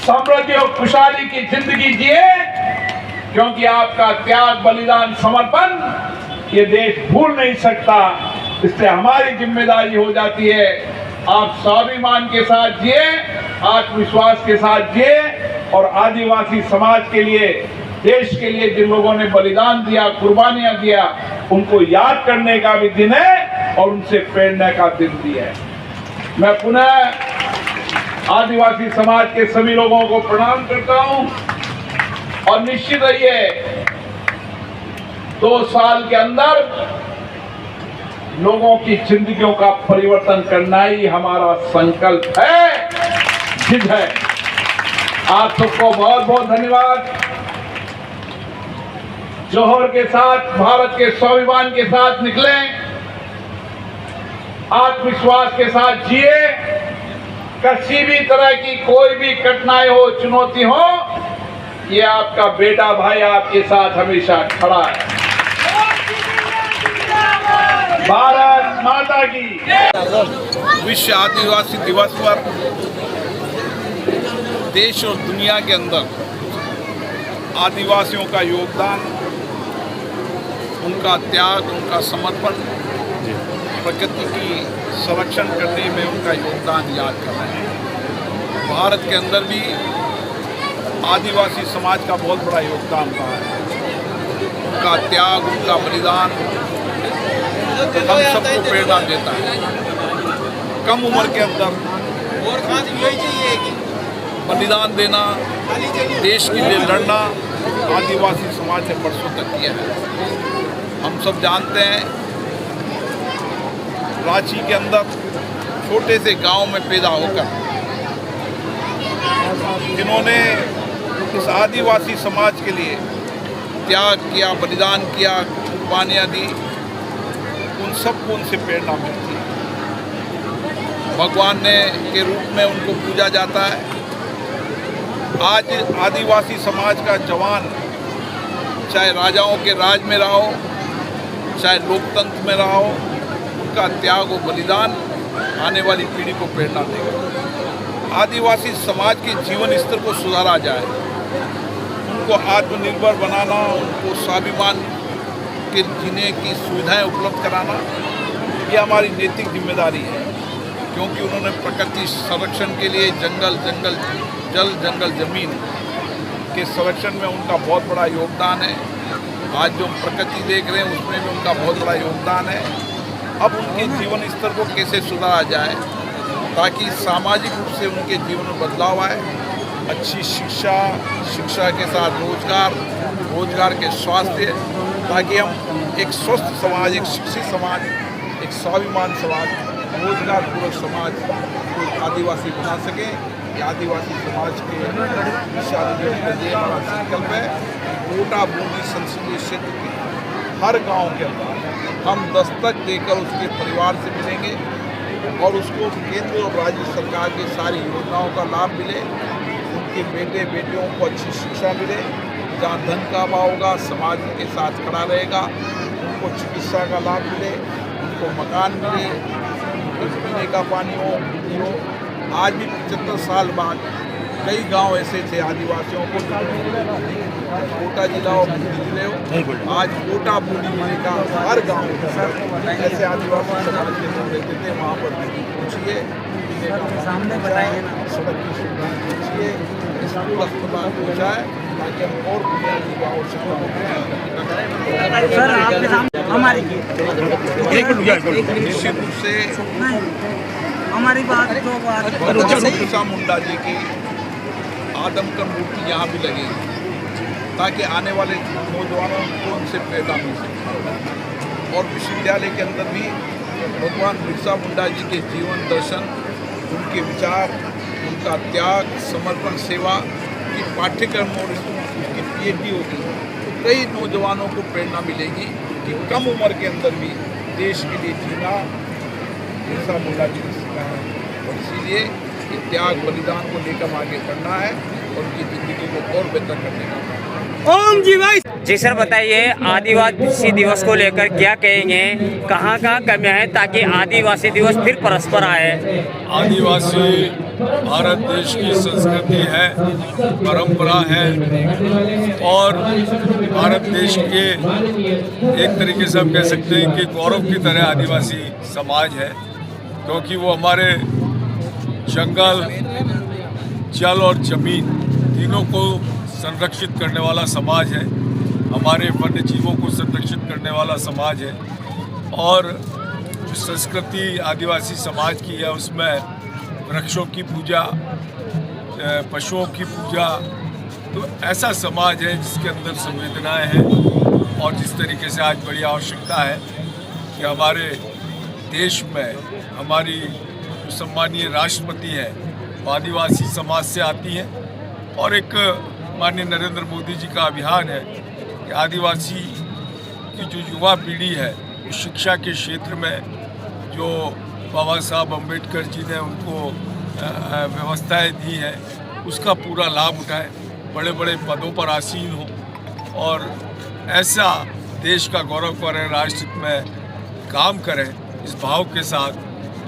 समृद्धि और खुशहाली की जिंदगी जिए, क्योंकि आपका त्याग, बलिदान, समर्पण ये देश भूल नहीं सकता। इसलिए हमारी जिम्मेदारी हो जाती है आप स्वाभिमान के साथ जिए, आत्मविश्वास के साथ जिए और आदिवासी समाज के लिए, देश के लिए जिन लोगों ने बलिदान दिया, कुर्बानियां दिया, उनको याद करने का भी दिन है और उनसे प्रेरणा का दिन भी है। मैं पुनः आदिवासी समाज के सभी लोगों को प्रणाम करता हूं और निश्चित रहिए 2 साल के अंदर लोगों की जिंदगियों का परिवर्तन करना ही हमारा संकल्प है, जिद है। आप सबको बहुत बहुत धन्यवाद। जोहर के साथ, भारत के स्वाभिमान के साथ निकले, आत्मविश्वास के साथ जिए, किसी भी तरह की कोई भी कठिनाई हो, चुनौती हो, ये आपका बेटा भाई आपके साथ हमेशा खड़ा है। भारत माता की। विश्व आदिवासी दिवस पर देश और दुनिया के अंदर आदिवासियों का योगदान, उनका त्याग, उनका समर्पण, प्रकृति की संरक्षण करने में उनका योगदान याद कर रहे हैं। भारत के अंदर भी आदिवासी समाज का बहुत बड़ा योगदान रहा है। उनका त्याग, उनका बलिदान हम सबको प्रेरणा देता है। कम उम्र के अंदर बलिदान देना, देश के लिए लड़ना आदिवासी समाज ने बरसों तक किया है। हम सब जानते हैं, रांची के अंदर छोटे से गांव में पैदा होकर जिन्होंने इस आदिवासी समाज के लिए त्याग किया, बलिदान किया, कुर्बानियाँ दी, उन सबको उनसे प्रेरणा मिलती है। भगवान ने के रूप में उनको पूजा जाता है। आज आदिवासी समाज का जवान चाहे राजाओं के राज में रहा हो, चाहे लोकतंत्र में रहा हो, उनका त्याग और बलिदान आने वाली पीढ़ी को प्रेरणा देगा। आदिवासी समाज के जीवन स्तर को सुधारा जाए, उनको आत्मनिर्भर बनाना, उनको स्वाभिमान के जीने की सुविधाएं उपलब्ध कराना, ये हमारी नैतिक जिम्मेदारी है। क्योंकि उन्होंने प्रकृति संरक्षण के लिए जंगल, जल, जंगल, जमीन के संरक्षण में उनका बहुत बड़ा योगदान है। आज जो प्रकृति देख रहे हैं उसमें भी उनका बहुत बड़ा योगदान है। अब उनके जीवन स्तर को कैसे सुधारा जाए ताकि सामाजिक रूप से उनके जीवन में बदलाव आए। अच्छी शिक्षा, शिक्षा के साथ रोजगार, रोजगार के स्वास्थ्य, ताकि हम एक स्वस्थ समाज, एक शिक्षित समाज, एक स्वाभिमान समाज, रोजगार पूर्वक समाज को आदिवासी बना सकें। ये आदिवासी समाज के लिए हमारा संकल्प है। कोटा बूंदी संसदीय क्षेत्र के हर गांव के अंदर हम दस्तक देकर उसके परिवार से मिलेंगे और उसको केंद्र और राज्य सरकार की सारी योजनाओं का लाभ मिले, उनके बेटे बेटियों को अच्छी शिक्षा मिले, जहाँ धन का अभाव होगा समाज के साथ खड़ा रहेगा, उनको चिकित्सा का लाभ मिले, उनको मकान मिले, उनको पीने का पानी हो। आज भी 75 साल बाद कई गांव ऐसे थे आदिवासियों को, कोटा जिला और बूंदी जिले हो, आज कोटा बूंदी जिले का हर गांव ऐसे आदिवासी समाज के लोग रहते थे। वहाँ पर पूछिए, सामने बताइए, सड़क की सुविधा पूछिए, स्कूल अस्पताल पहुँचाए ताकि हम और बुनियादी आवश्यकता निश्चित रूप से हमारी बात बिरसा मुंडा जी की आदमकद मूर्ति यहाँ भी लगेगी ताकि आने वाले नौजवानों को उनसे प्रेरणा मिल सके। और विश्वविद्यालय के अंदर भी भगवान बिरसा मुंडा जी के जीवन दर्शन, उनके विचार, उनका त्याग, समर्पण, सेवा की पाठ्यक्रम और उसकी PhD होगी तो कई नौजवानों को प्रेरणा मिलेगी कि कम उम्र के अंदर भी देश के लिए जीना बिरसा मुंडा जी ने सिखाया है। और इसीलिए ये त्याग, बलिदान को लेकर आगे करना है और उनकी ज़िंदगी को और बेहतर करने का। ओम जी भाई जी सर बताइए, आदिवासी दिवस को लेकर क्या कहेंगे, कहाँ कहाँ कमियाँ हैं ताकि आदिवासी दिवस फिर परस्पर आए। आदिवासी भारत देश की संस्कृति है, परंपरा है और भारत देश के एक तरीके से हम कह सकते हैं कि गौरव की तरह आदिवासी समाज है, क्योंकि वो हमारे जंगल, जल और जमीन तीनों को संरक्षित करने वाला समाज है, हमारे वन्य जीवों को संरक्षित करने वाला समाज है। और जो संस्कृति आदिवासी समाज की है उसमें वृक्षों की पूजा, पशुओं की पूजा, तो ऐसा समाज है जिसके अंदर संवेदनाएं हैं। और जिस तरीके से आज बड़ी आवश्यकता है कि हमारे देश में हमारी जो सम्मानीय राष्ट्रपति हैं वो आदिवासी समाज से आती हैं और एक माननीय नरेंद्र मोदी जी का अभियान है कि आदिवासी की जो युवा पीढ़ी है वो शिक्षा के क्षेत्र में जो बाबा साहब अम्बेडकर जी ने उनको व्यवस्थाएं दी हैं उसका पूरा लाभ उठाएं, बड़े बड़े पदों पर आसीन हो और ऐसा देश का गौरव करें, राष्ट्र में काम करें। इस भाव के साथ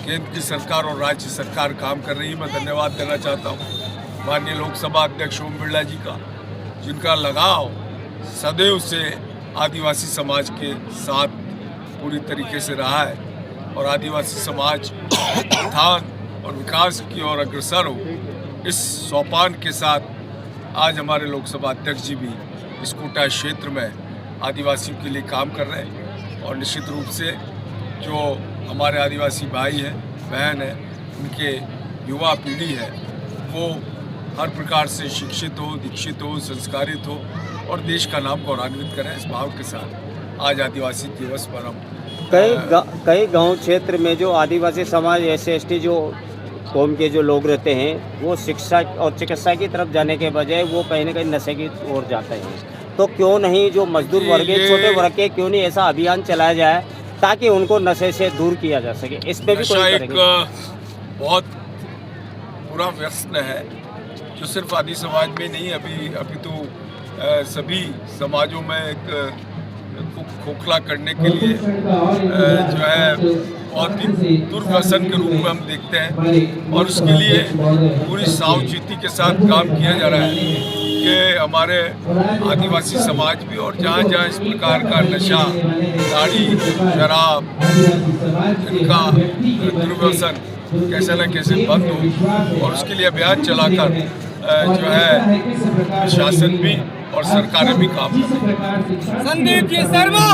केंद्र की सरकार और राज्य सरकार काम कर रही है। मैं धन्यवाद देना चाहता हूँ माननीय लोकसभा अध्यक्ष ओम बिरला जी का, जिनका लगाव सदैव से आदिवासी समाज के साथ पूरी तरीके से रहा है और आदिवासी समाज उत्थान और विकास की ओर अग्रसर हो। इस सोपान के साथ आज हमारे लोकसभा अध्यक्ष जी भी इस कोटा क्षेत्र में आदिवासियों के लिए काम कर रहे हैं और निश्चित रूप से जो हमारे आदिवासी भाई हैं, बहन हैं, उनके युवा पीढ़ी है वो हर प्रकार से शिक्षित हो, दीक्षित हो, संस्कारित हो और देश का नाम गौरवान्वित करें। इस भाव के साथ आज आदिवासी दिवस पर हम कई गांव क्षेत्र में जो आदिवासी समाज SC/ST जो कौम के जो लोग रहते हैं वो शिक्षा और चिकित्सा की तरफ जाने के बजाय वो कहीं ना कहीं नशे की ओर जाते हैं। तो क्यों नहीं जो मजदूर वर्ग के, छोटे वर्ग के, क्यों नहीं ऐसा अभियान चलाया जाए ताकि उनको नशे से दूर किया जा सके? इस पे भी कोई एक बहुत बुरा व्यसन है जो सिर्फ आदि समाज में नहीं, अभी तो सभी समाजों में एक खोखला करने के लिए जो है बहुत ही दुर्व्यसन के रूप में हम देखते हैं और उसके लिए पूरी सावचेती के साथ काम किया जा रहा है कि हमारे आदिवासी समाज भी और जहाँ जहाँ इस प्रकार का नशा, गाड़ी, शराब, इनका दुर्व्यसन कैसे न कैसे बंद हो और उसके लिए अभियान चलाकर जो है प्रशासन भी और सरकारें भी काम कर रही हैं। संदीप जी शर्मा।